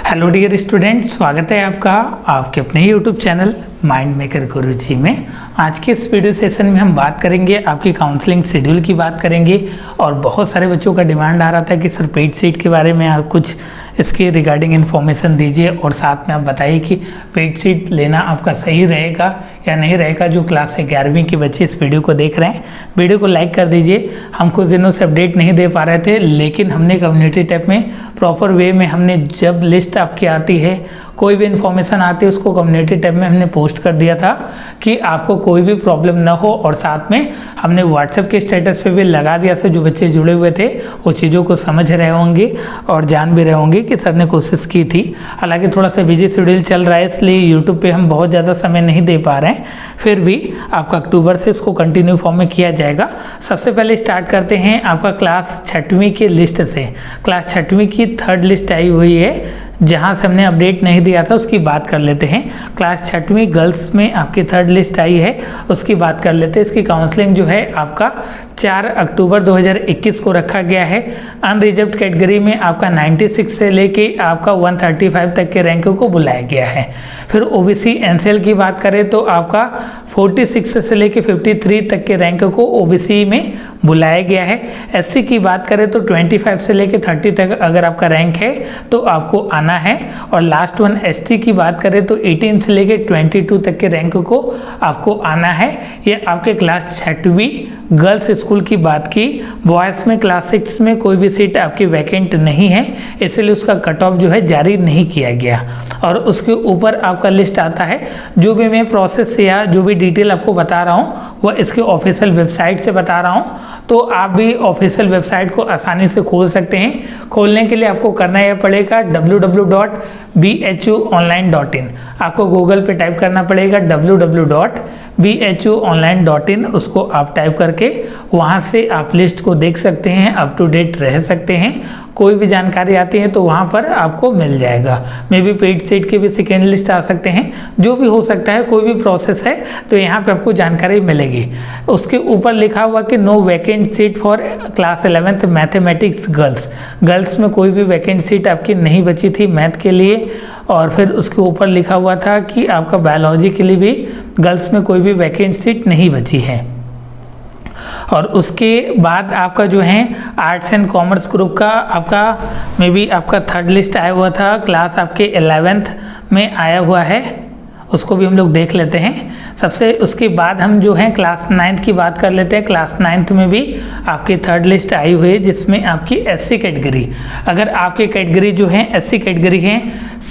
Hello dear student, स्वागत है आपका आपके अपने यूट्यूब चैनल माइंड मेकर गुरुजी में। आज के इस वीडियो सेशन में हम बात करेंगे आपकी काउंसलिंग शेड्यूल की बात करेंगे। और बहुत सारे बच्चों का डिमांड आ रहा था कि सर पेड सीट के बारे में आप कुछ इसके रिगार्डिंग इन्फॉर्मेशन दीजिए और साथ में आप बताइए कि पेड सीट लेना आपका सही रहेगा या नहीं रहेगा। जो क्लास 11वीं के बच्चे इस वीडियो को देख रहे हैं, वीडियो को लाइक कर दीजिए। हम कुछ दिनों से अपडेट नहीं दे पा रहे थे, लेकिन हमने कम्युनिटी टैब में प्रॉपर वे में हमने जब लिस्ट आपकी आती है, कोई भी इन्फॉर्मेशन आती है, उसको कम्युनिटी टैब में हमने पोस्ट कर दिया था कि आपको कोई भी प्रॉब्लम ना हो। और साथ में हमने व्हाट्सएप के स्टेटस पे भी लगा दिया था। जो बच्चे जुड़े हुए थे वो चीज़ों को समझ रहे होंगे और जान भी रहे होंगे कि सर ने कोशिश की थी। हालांकि थोड़ा सा बिजी शेड्यूल चल रहा है, इसलिए यूट्यूब पे हम बहुत ज़्यादा समय नहीं दे पा रहे हैं। फिर भी आपका अक्टूबर से इसको कंटिन्यू फॉर्म में किया जाएगा। सबसे पहले स्टार्ट करते हैं आपका क्लास 6वीं की लिस्ट से। क्लास 6वीं की 3rd लिस्ट आई हुई है, जहाँ से हमने अपडेट नहीं दिया था उसकी बात कर लेते हैं। क्लास 6वीं गर्ल्स में आपकी 3rd लिस्ट आई है, उसकी बात कर लेते हैं। इसकी काउंसलिंग जो है आपका 4 अक्टूबर 2021 को रखा गया है। अनरिजर्व्ड कैटेगरी में आपका 96 से लेके आपका 135 तक के रैंक को बुलाया गया है। फिर ओबीसी एनसीएल की बात करें तो आपका 46 से लेके 53 तक के रैंक को ओबीसी में बुलाया गया है। एससी की बात करें तो 25 से लेके 30 तक अगर आपका रैंक है तो आपको आना है। और लास्ट वन एसटी की बात करें तो 18 से लेके 22 तक के रैंक को आपको आना है। ये आपके क्लास 6वीं गर्ल्स स्कूल की बात की। बॉयज़ में क्लास 6 में कोई भी सीट आपकी वैकेंट नहीं है, इसलिए उसका कट ऑफ जो है जारी नहीं किया गया। और उसके ऊपर आपका लिस्ट आता है। जो भी मैं प्रोसेस या जो भी डिटेल आपको बता रहा हूँ वह इसके ऑफिशियल वेबसाइट से बता रहा हूँ, तो आप भी ऑफिशियल वेबसाइट को आसानी से खोल सकते हैं। खोलने के लिए आपको करना यह पड़ेगा www.bhuonline.in। आपको गूगल पे टाइप करना पड़ेगा www.bhuonline.in। उसको आप टाइप करके वहाँ से आप लिस्ट को देख सकते हैं, अप टू डेट रह सकते हैं। कोई भी जानकारी आती है तो वहाँ पर आपको मिल जाएगा। मे बी पेड सीट के भी सेकेंड लिस्ट आ सकते हैं, जो भी हो सकता है, कोई भी प्रोसेस है तो यहाँ पे आपको जानकारी मिलेगी। उसके ऊपर लिखा हुआ कि no vacant seat for class 11th mathematics girls में कोई भी वैकेंट सीट आपकी नहीं बची थी मैथ के लिए। और फिर उसके ऊपर लिखा हुआ था कि आपका बायोलॉजी के लिए भी गर्ल्स में कोई भी वैकेंट सीट नहीं बची है। और उसके बाद आपका जो है आर्ट्स एंड कॉमर्स ग्रुप का आपका मे बी आपका 3rd लिस्ट आया हुआ था, क्लास आपके 11th में आया हुआ है, उसको भी हम लोग देख लेते हैं। सबसे उसके बाद हम जो है क्लास 9th की बात कर लेते हैं। क्लास 9th में भी आपकी 3rd लिस्ट आई हुई है, जिसमें आपकी एससी कैटेगरी, अगर आपकी कैटेगरी जो है एससी कैटेगरी है,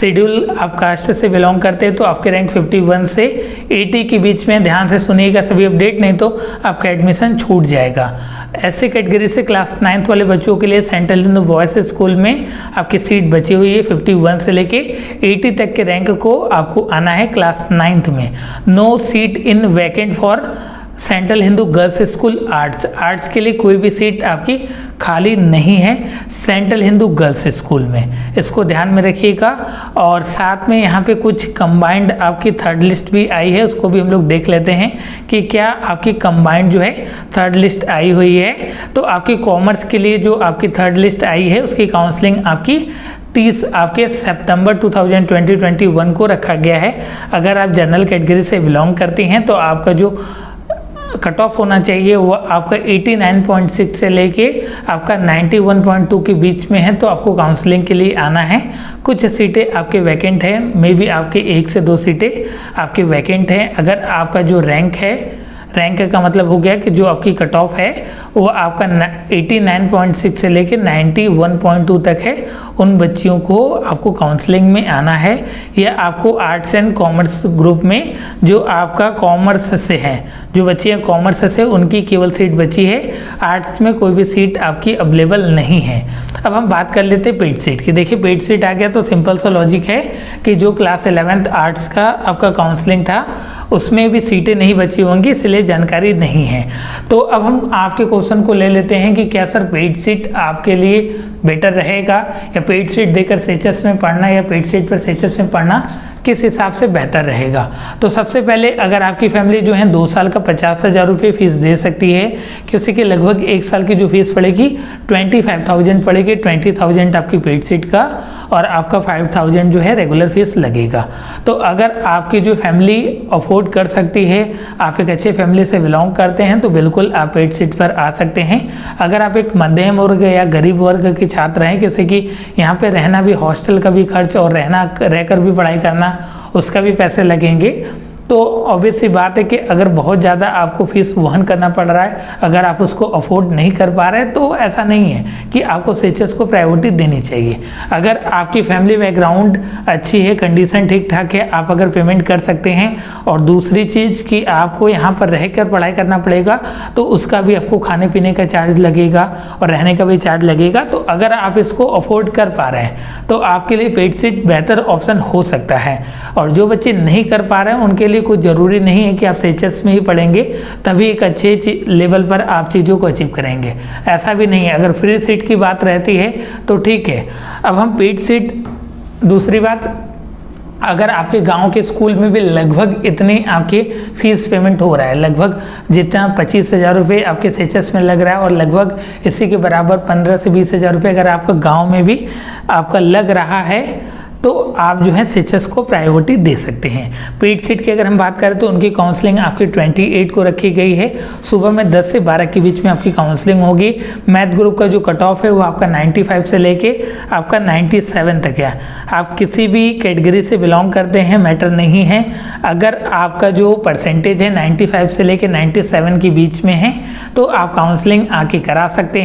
शेड्यूल आप कास्ट से बिलोंग करते हैं, तो आपके रैंक 51 से 80 के बीच में, ध्यान से सुनिएगा सभी अपडेट, नहीं तो आपका एडमिशन छूट जाएगा। एससी कैटेगरी से क्लास 9th वाले बच्चों के लिए सेंट्रल हिंदू बॉयज स्कूल में आपकी सीट बची हुई है। 51 से लेके 80 तक के रैंक को आपको आना है क्लास 9th में। No seat in vacant for central Hindu girls school arts के लिए कोई भी सीट आपकी खाली नहीं है सेंट्रल हिंदू गर्ल्स स्कूल में, इसको ध्यान में रखिएगा। और साथ में यहाँ पे कुछ कंबाइंड आपकी 3rd लिस्ट भी आई है, उसको भी हम लोग देख लेते हैं कि क्या आपकी कंबाइंड जो है 3rd लिस्ट आई हुई है। तो आपकी कॉमर्स के लिए जो आपकी 3rd लिस्ट आई है उसकी काउंसलिंग आपकी 30 आपके सितंबर 2021 को रखा गया है। अगर आप जनरल कैटेगरी से बिलोंग करती हैं तो आपका जो कट ऑफ होना चाहिए वो आपका 89.6 से लेके आपका 91.2 के बीच में है, तो आपको काउंसलिंग के लिए आना है। कुछ सीटें आपके वैकेंट हैं, मे बी आपके 1 से 2 सीटें आपके वैकेंट हैं। अगर आपका जो रैंक है, रैंक का मतलब हो गया कि जो आपकी कट ऑफ है वो आपका 89.6 से लेके 91.2 तक है, उन बच्चियों को आपको काउंसलिंग में आना है। या आपको आर्ट्स एंड कॉमर्स ग्रुप में जो आपका कॉमर्स से है, जो बच्चियाँ कॉमर्स से, उनकी केवल सीट बची है। आर्ट्स में कोई भी सीट आपकी अवेलेबल नहीं है। अब हम बात कर लेते हैं पेड सीट की। देखिए पेड सीट आ गया तो सिंपल सा लॉजिक है कि जो क्लास 11th आर्ट्स का आपका काउंसलिंग था उसमें भी सीटें नहीं बची होंगी, इसलिए जानकारी नहीं है। तो अब हम आपके क्वेश्चन को ले लेते हैं कि क्या सर पेड सीट आपके लिए बेटर रहेगा या पेड सीट देकर सेचेस में पढ़ना या पेड सीट पर सेचेस में पढ़ना किस हिसाब से बेहतर रहेगा। तो सबसे पहले अगर आपकी फैमिली जो है 2 साल का 50,000 रुपये फीस दे सकती है, किसी की लगभग 1 साल की जो फीस पड़ेगी 25,000 पड़ेगी, 20,000 आपकी पेड सीट का और आपका 5,000 जो है रेगुलर फीस लगेगा। तो अगर आपकी जो फैमिली अफोर्ड कर सकती है, आप एक अच्छे फैमिली से बिलोंग करते हैं, तो बिल्कुल आप पेड सीट पर आ सकते हैं। अगर आप एक मध्यम वर्ग या गरीब वर्ग के छात्र हैं, जैसे कि यहाँ पे रहना भी, हॉस्टल का भी खर्च और रहकर भी पढ़ाई करना, उसका भी पैसे लगेंगे, तो ऑब्वियस सी बात है कि अगर बहुत ज़्यादा आपको फीस वहन करना पड़ रहा है, अगर आप उसको अफोर्ड नहीं कर पा रहे हैं, तो ऐसा नहीं है कि आपको सेचेस को प्रायोरिटी देनी चाहिए। अगर आपकी फैमिली बैकग्राउंड अच्छी है, कंडीशन ठीक ठाक है, आप अगर पेमेंट कर सकते हैं, और दूसरी चीज़ कि आपको यहाँ पर रहकर पढ़ाई करना पड़ेगा, तो उसका भी आपको खाने पीने का चार्ज लगेगा और रहने का भी चार्ज लगेगा। तो अगर आप इसको अफोर्ड कर पा रहे हैं तो आपके लिए पेड सीट बेहतर ऑप्शन हो सकता है। और जो बच्चे नहीं कर पा रहे हैं उनके लिए कुछ ज़रूरी नहीं है कि आप सेचेस में ही पढ़ेंगे तभी एक अच्छे लेवल पर आप चीज़ों को अचीव करेंगे, ऐसा भी नहीं है। अगर फ्री सीट की बात रहती है तो ठीक है। अब हम पेड सीट, दूसरी बात, अगर आपके गांव के स्कूल में भी लगभग इतनी आपकी फीस पेमेंट हो रहा है, लगभग जितना 25,000 रुपये आपके सेचेस में लग रहा है और लगभग इसी के बराबर 15 से 20,000 रुपये अगर आपका गांव में भी आपका लग रहा है, तो आप जो है सेचेस को प्रायोरिटी दे सकते हैं। पेड सीट की अगर हम बात करें तो उनकी काउंसलिंग आपकी 28 को रखी गई है। सुबह में 10 से 12 के बीच में आपकी काउंसलिंग होगी। मैथ ग्रुप का जो कट ऑफ है वो आपका 95 से लेके आपका 97 तक है। आप किसी भी कैटेगरी से बिलोंग करते हैं, मैटर नहीं है। अगर आपका जो परसेंटेज है 95 से लेके 97 के बीच में है, तो आप काउंसलिंग आके करा सकती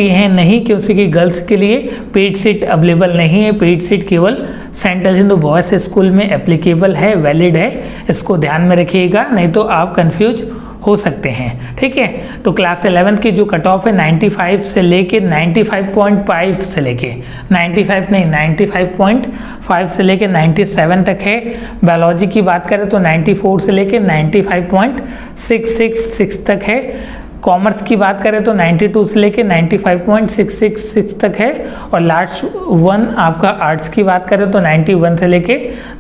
हैं। नहीं, क्योंकि गर्ल्स के लिए पेड सीट अवेलेबल नहीं है। पेड सीट केवल सेंट्रल हिंदू बॉयज स्कूल में एप्लीकेबल है, वैलिड है, इसको ध्यान में रखिएगा, नहीं तो आप कंफ्यूज हो सकते हैं। ठीक है, तो क्लास 11 की जो कट ऑफ है 95 से लेके 95.5 से लेके 95.5 से लेके 97 तक है। बायोलॉजी की बात करें तो 94 से लेके 95.666 तक है। कॉमर्स की बात करें तो 92 से लेके 95.666 तक है। और लास्ट वन आपका आर्ट्स की बात करें तो 91 से लेके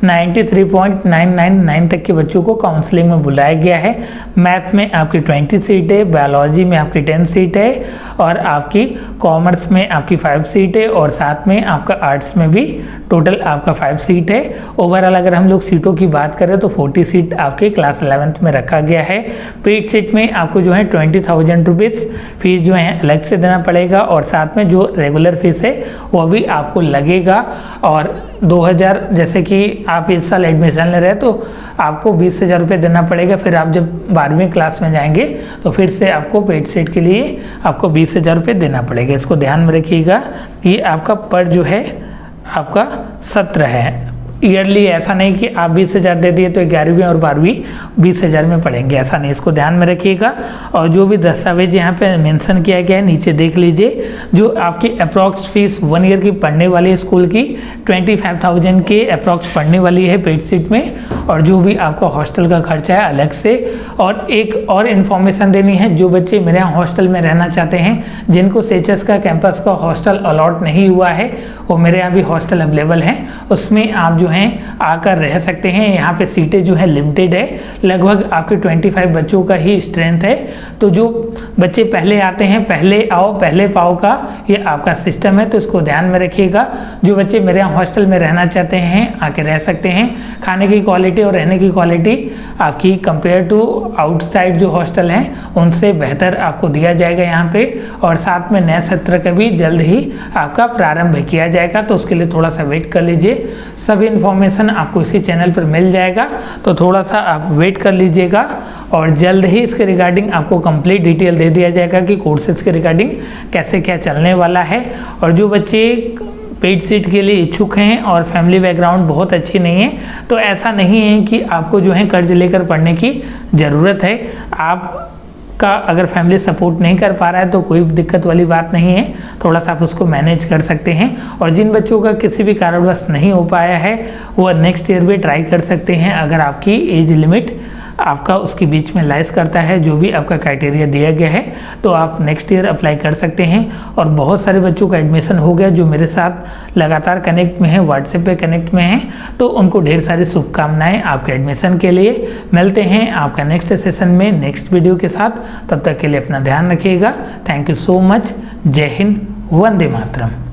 93.999 तक के बच्चों को काउंसलिंग में बुलाया गया है। मैथ में आपकी 20 सीट है, बायोलॉजी में आपकी 10 सीट है, और आपकी कॉमर्स में आपकी 5 सीट है, और साथ में आपका आर्ट्स में भी टोटल आपका 5 सीट है। ओवरऑल अगर हम लोग सीटों की बात करें तो 40 सीट आपके क्लास 11th में रखा गया है। पेड सीट में आपको जो है 20,000 रुपीज़ फीस जो है अलग से देना पड़ेगा, और साथ में जो रेगुलर फीस है वो भी आपको लगेगा। और 2,000, जैसे कि आप इस साल एडमिशन ले रहे हैं तो आपको 20,000 रुपये देना पड़ेगा। फिर आप जब 12वीं क्लास में जाएंगे तो फिर से आपको पेड सीट के लिए आपको 20,000 रुपये देना पड़ेगा। इसको ध्यान में रखिएगा। ये आपका पर जो है आपका सत्र है ईयरली, ऐसा नहीं कि आप 20,000 दे दिए तो 11वीं और 12वीं 20,000 में पढ़ेंगे, ऐसा नहीं, इसको ध्यान में रखिएगा। और जो भी दस्तावेज यहाँ पे मेंशन किया गया है नीचे देख लीजिए। जो आपकी अप्रॉक्स फीस 1 ईयर की पढ़ने वाली है स्कूल की 25,000 के अप्रॉक्स पढ़ने वाली है पेड सीट में, और जो भी आपका हॉस्टल का खर्चा है अलग से। और एक और इन्फॉर्मेशन देनी है, जो बच्चे मेरे यहाँ हॉस्टल में रहना चाहते हैं, जिनको सेचेस का कैंपस का हॉस्टल अलॉट नहीं हुआ है, वो मेरे यहाँ भी हॉस्टल अवेलेबल हैं, उसमें आप जो हैं आकर रह सकते हैं। यहाँ पे सीटें जो है लिमिटेड है, लगभग आपके 25 बच्चों का ही स्ट्रेंथ है। तो जो बच्चे पहले आते हैं, पहले आओ पहले पाओ का ये आपका सिस्टम है, तो इसको ध्यान में रखिएगा। जो बच्चे मेरे यहाँ हॉस्टल में रहना चाहते हैं आके रह सकते हैं। खाने की क्वालिटी और रहने की क्वालिटी आपकी कंपेयर टू आउटसाइड जो हॉस्टल हैं उनसे बेहतर आपको दिया जाएगा यहाँ पे। और साथ में नए सत्र का भी जल्द ही आपका प्रारंभ किया जाएगा, तो उसके लिए थोड़ा सा वेट कर लीजिए। सभी इन्फॉर्मेशन आपको इसी चैनल पर मिल जाएगा, तो थोड़ा सा आप वेट कर लीजिएगा, और जल्द ही इसके रिगार्डिंग आपको कंप्लीट डिटेल दे दिया जाएगा कि कोर्सेज के रिगार्डिंग कैसे क्या चलने वाला है। और जो बच्चे पेड सीट के लिए इच्छुक हैं और फैमिली बैकग्राउंड बहुत अच्छी नहीं है, तो ऐसा नहीं है कि आपको जो है कर्ज लेकर पढ़ने की ज़रूरत है। आप का अगर फैमिली सपोर्ट नहीं कर पा रहा है तो कोई दिक्कत वाली बात नहीं है, थोड़ा सा आप उसको मैनेज कर सकते हैं। और जिन बच्चों का किसी भी कारणवश नहीं हो पाया है वो नेक्स्ट ईयर भी ट्राई कर सकते हैं, अगर आपकी एज लिमिट आपका उसके बीच में लाइस करता है, जो भी आपका क्राइटेरिया दिया गया है, तो आप नेक्स्ट ईयर अप्लाई कर सकते हैं। और बहुत सारे बच्चों का एडमिशन हो गया जो मेरे साथ लगातार कनेक्ट में है, व्हाट्सएप पे कनेक्ट में हैं, तो उनको ढेर सारी शुभकामनाएं आपके एडमिशन के लिए। मिलते हैं आपका नेक्स्ट सेशन में नेक्स्ट वीडियो के साथ, तब तक के लिए अपना ध्यान रखिएगा। Thank you so much. जय हिंद, वंदे मातरम।